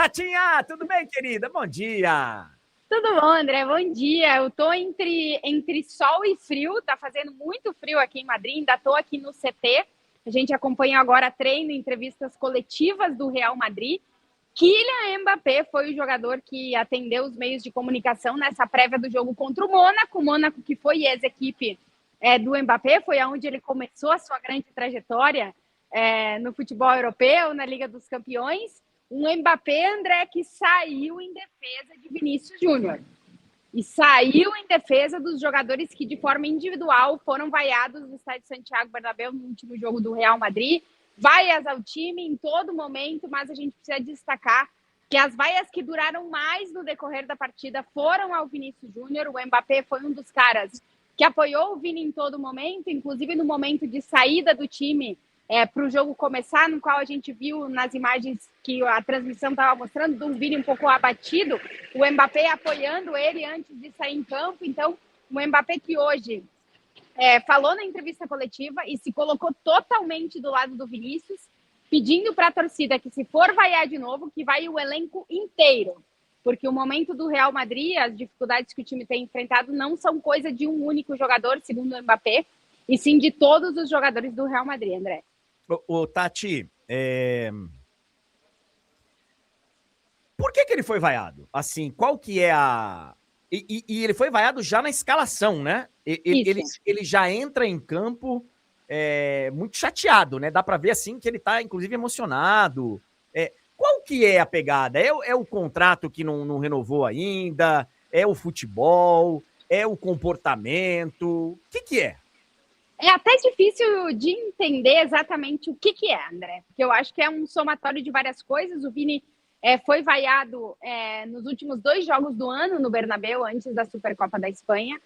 Tatinha, tudo bem, querida? Bom dia. Tudo bom, André? Bom dia. Eu tô entre sol e frio, tá fazendo muito frio aqui em Madrid, ainda tô aqui no CT. A gente acompanha agora treino, entrevistas coletivas do Real Madrid. Kylian Mbappé foi o jogador que atendeu os meios de comunicação nessa prévia do jogo contra o Mônaco. O Mônaco, que foi ex-equipe do Mbappé, foi onde ele começou a sua grande trajetória no futebol europeu, na Liga dos Campeões. Um Mbappé, André, que saiu em defesa de Vinícius Júnior. E saiu em defesa dos jogadores que, de forma individual, foram vaiados no estádio Santiago Bernabéu no último jogo do Real Madrid. Vaias ao time em todo momento, mas a gente precisa destacar que as vaias que duraram mais no decorrer da partida foram ao Vinícius Júnior. O Mbappé foi um dos caras que apoiou o Vini em todo momento, inclusive no momento de saída do time para o jogo começar, no qual a gente viu nas imagens que a transmissão estava mostrando, do Vini um pouco abatido, o Mbappé apoiando ele antes de sair em campo. Então, o Mbappé que hoje falou na entrevista coletiva e se colocou totalmente do lado do Vinícius, pedindo para a torcida que, se for vaiar de novo, que vai o elenco inteiro, porque o momento do Real Madrid, as dificuldades que o time tem enfrentado não são coisa de um único jogador, segundo o Mbappé, e sim de todos os jogadores do Real Madrid, André. Ô, Tati, por que ele foi vaiado? Assim, qual que é a... E ele foi vaiado já na escalação, né? Ele já entra em campo muito chateado, né? Dá pra ver, assim, que ele tá, inclusive, emocionado. Qual que é a pegada? É o contrato que não renovou ainda? É o futebol? É o comportamento? O que é? É até difícil de entender exatamente o que é, André, porque eu acho que é um somatório de várias coisas. O Vini foi vaiado nos últimos 2 jogos do ano no Bernabéu, antes da Supercopa da Espanha.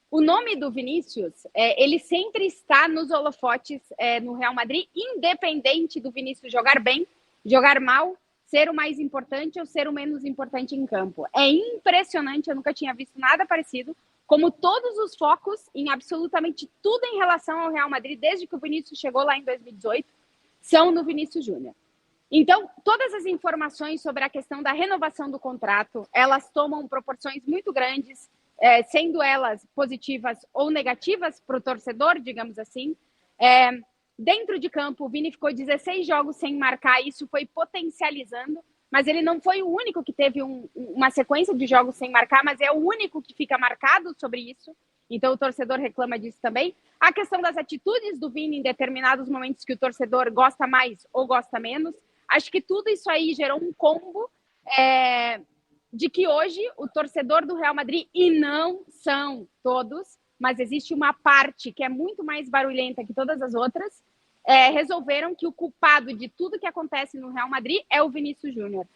O nome do Vinícius, ele sempre está nos holofotes no Real Madrid, independente do Vinícius jogar bem, jogar mal, ser o mais importante ou ser o menos importante em campo. É impressionante, eu nunca tinha visto nada parecido, como todos os focos em absolutamente tudo em relação ao Real Madrid, desde que o Vinícius chegou lá em 2018, são no Vinícius Júnior. Então, todas as informações sobre a questão da renovação do contrato, elas tomam proporções muito grandes, sendo elas positivas ou negativas para o torcedor, digamos assim. Dentro de campo, o Vini ficou 16 jogos sem marcar, isso foi potencializando, mas ele não foi o único que teve uma sequência de jogos sem marcar, mas é o único que fica marcado sobre isso. Então, o torcedor reclama disso também. A questão das atitudes do Vini em determinados momentos que o torcedor gosta mais ou gosta menos. Acho que tudo isso aí gerou um combo de que hoje o torcedor do Real Madrid, e não são todos, mas existe uma parte que é muito mais barulhenta que todas as outras, resolveram que o culpado de tudo que acontece no Real Madrid é o Vinícius Júnior.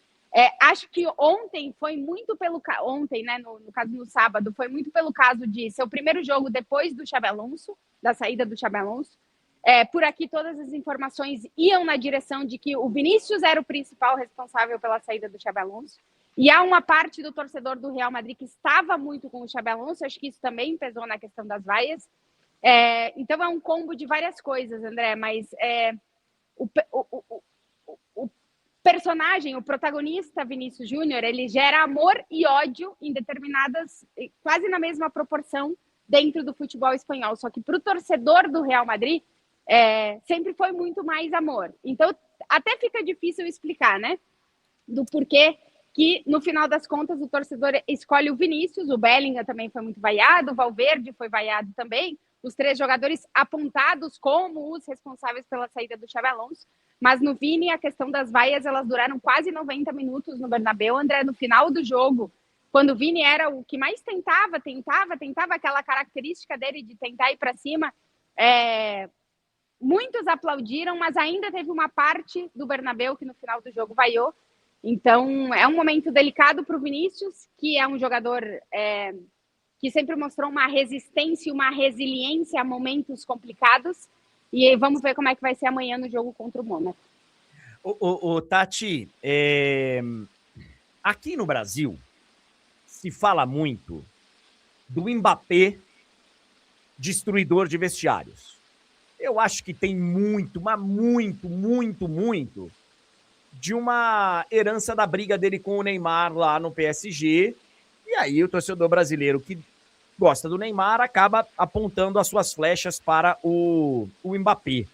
Acho que ontem foi muito pelo... Ontem, né, no caso no sábado, foi muito pelo caso de ser o primeiro jogo depois do Xabi Alonso, da saída do Xabi Alonso. Por aqui todas as informações iam na direção de que o Vinícius era o principal responsável pela saída do Xabi Alonso. E há uma parte do torcedor do Real Madrid que estava muito com o Xabi Alonso, acho que isso também pesou na questão das vaias. Então é um combo de várias coisas, André, mas o personagem, o protagonista Vinícius Júnior, ele gera amor e ódio em determinadas, quase na mesma proporção dentro do futebol espanhol, só que para o torcedor do Real Madrid sempre foi muito mais amor. Então até fica difícil explicar, né, do porquê que, no final das contas, o torcedor escolhe o Vinícius, o Bellingham também foi muito vaiado, o Valverde foi vaiado também, os 3 jogadores apontados como os responsáveis pela saída do Xabi Alonso, mas no Vini, a questão das vaias, elas duraram quase 90 minutos no Bernabéu, André, no final do jogo, quando o Vini era o que mais tentava aquela característica dele de tentar ir para cima, muitos aplaudiram, mas ainda teve uma parte do Bernabéu que no final do jogo vaiou. Então, é um momento delicado para o Vinícius, que é um jogador que sempre mostrou uma resistência e uma resiliência a momentos complicados. E vamos ver como é que vai ser amanhã no jogo contra o Mônaco. Tati, aqui no Brasil se fala muito do Mbappé destruidor de vestiários. Eu acho que tem muito, mas muito de uma herança da briga dele com o Neymar lá no PSG. E aí o torcedor brasileiro que gosta do Neymar acaba apontando as suas flechas para o Mbappé.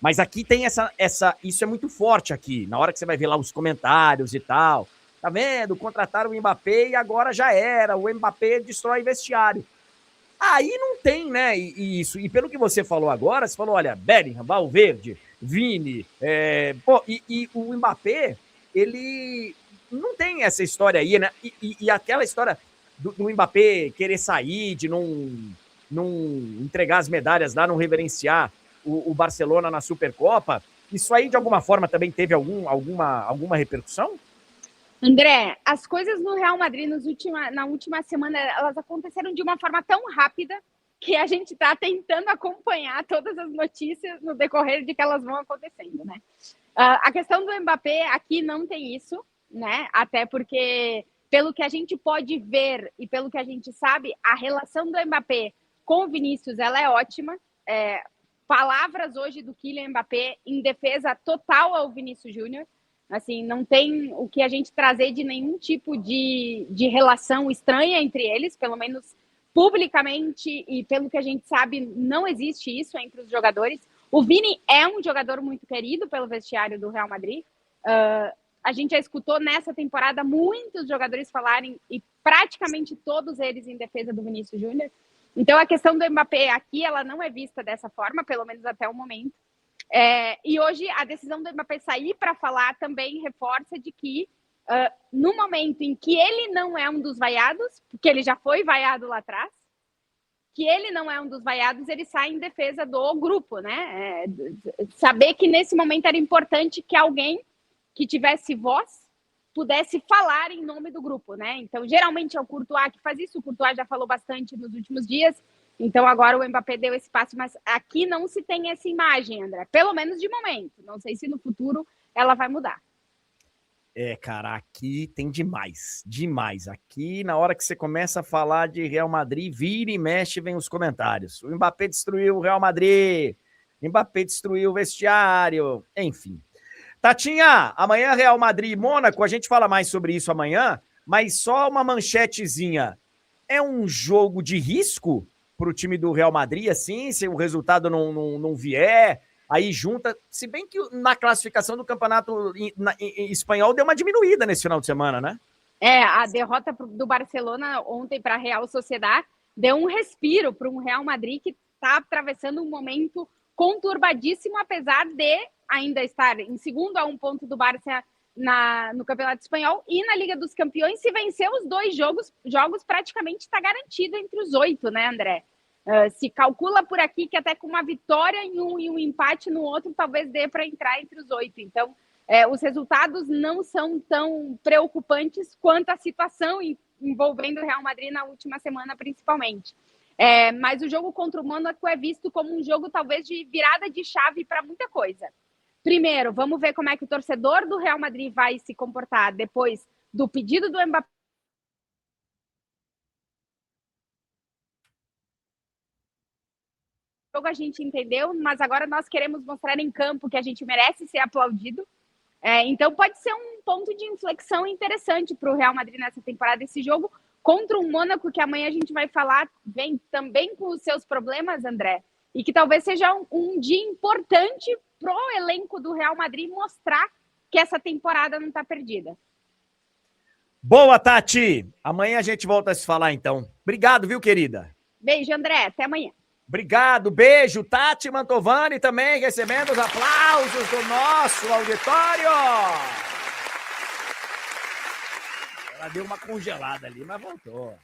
Mas aqui tem isso é muito forte aqui, na hora que você vai ver lá os comentários e tal. Tá vendo? Contrataram o Mbappé e agora já era, o Mbappé destrói vestiário. Aí não tem, né, isso. E pelo que você falou agora, você falou, olha, Bellingham, Valverde, Vini, e o Mbappé, ele não tem essa história aí, né? E aquela história do Mbappé querer sair, de não entregar as medalhas lá, não reverenciar o Barcelona na Supercopa, isso aí de alguma forma também teve alguma repercussão? André, as coisas no Real Madrid na última semana, elas aconteceram de uma forma tão rápida que a gente está tentando acompanhar todas as notícias no decorrer de que elas vão acontecendo, né? A questão do Mbappé aqui não tem isso, né? Até porque, pelo que a gente pode ver e pelo que a gente sabe, a relação do Mbappé com o Vinícius, ela é ótima. Palavras hoje do Kylian Mbappé em defesa total ao Vinícius Júnior. Assim, não tem o que a gente trazer de nenhum tipo de relação estranha entre eles, pelo menos publicamente, e pelo que a gente sabe, não existe isso entre os jogadores. O Vini é um jogador muito querido pelo vestiário do Real Madrid. A gente já escutou nessa temporada muitos jogadores falarem, e praticamente todos eles em defesa do Vinícius Júnior. Então, a questão do Mbappé aqui, ela não é vista dessa forma, pelo menos até o momento. E hoje a decisão do Mbappé sair para falar também reforça de que no momento em que ele não é um dos vaiados, porque ele já foi vaiado lá atrás, que ele não é um dos vaiados, ele sai em defesa do grupo, né? Saber que nesse momento era importante que alguém que tivesse voz pudesse falar em nome do grupo, né? Então, geralmente é o Courtois que faz isso, o Courtois já falou bastante nos últimos dias. Então, agora o Mbappé deu esse passo, mas aqui não se tem essa imagem, André. Pelo menos de momento. Não sei se no futuro ela vai mudar. Cara, aqui tem demais. Demais. Aqui, na hora que você começa a falar de Real Madrid, vira e mexe, vem os comentários. O Mbappé destruiu o Real Madrid. O Mbappé destruiu o vestiário. Enfim. Tatinha, amanhã Real Madrid e Mônaco, a gente fala mais sobre isso amanhã, mas só uma manchetezinha. É um jogo de risco para o time do Real Madrid, assim, se o resultado não vier, aí junta, se bem que na classificação do campeonato espanhol deu uma diminuída nesse final de semana, né? A derrota do Barcelona ontem para a Real Sociedad deu um respiro para um Real Madrid que está atravessando um momento conturbadíssimo, apesar de ainda estar em segundo a 1 ponto do Barça no Campeonato Espanhol e na Liga dos Campeões. Se vencer os 2 jogos praticamente está garantido entre os 8, né, André? Se calcula por aqui que até com uma vitória em um e um empate no outro, talvez dê para entrar entre os 8. Então, os resultados não são tão preocupantes quanto a situação envolvendo o Real Madrid na última semana, principalmente. Mas o jogo contra o Mônaco é visto como um jogo talvez de virada de chave para muita coisa. Primeiro, vamos ver como é que o torcedor do Real Madrid vai se comportar depois do pedido do Mbappé. O jogo a gente entendeu, mas agora nós queremos mostrar em campo que a gente merece ser aplaudido. Então pode ser um ponto de inflexão interessante para o Real Madrid nessa temporada, esse jogo contra o Mônaco, que amanhã a gente vai falar, vem também com os seus problemas, André, e que talvez seja um dia importante para o elenco do Real Madrid mostrar que essa temporada não está perdida. Boa, Tati! Amanhã a gente volta a se falar, então. Obrigado, viu, querida? Beijo, André. Até amanhã. Obrigado, beijo. Tati Mantovani também recebendo os aplausos do nosso auditório. Ela deu uma congelada ali, mas voltou.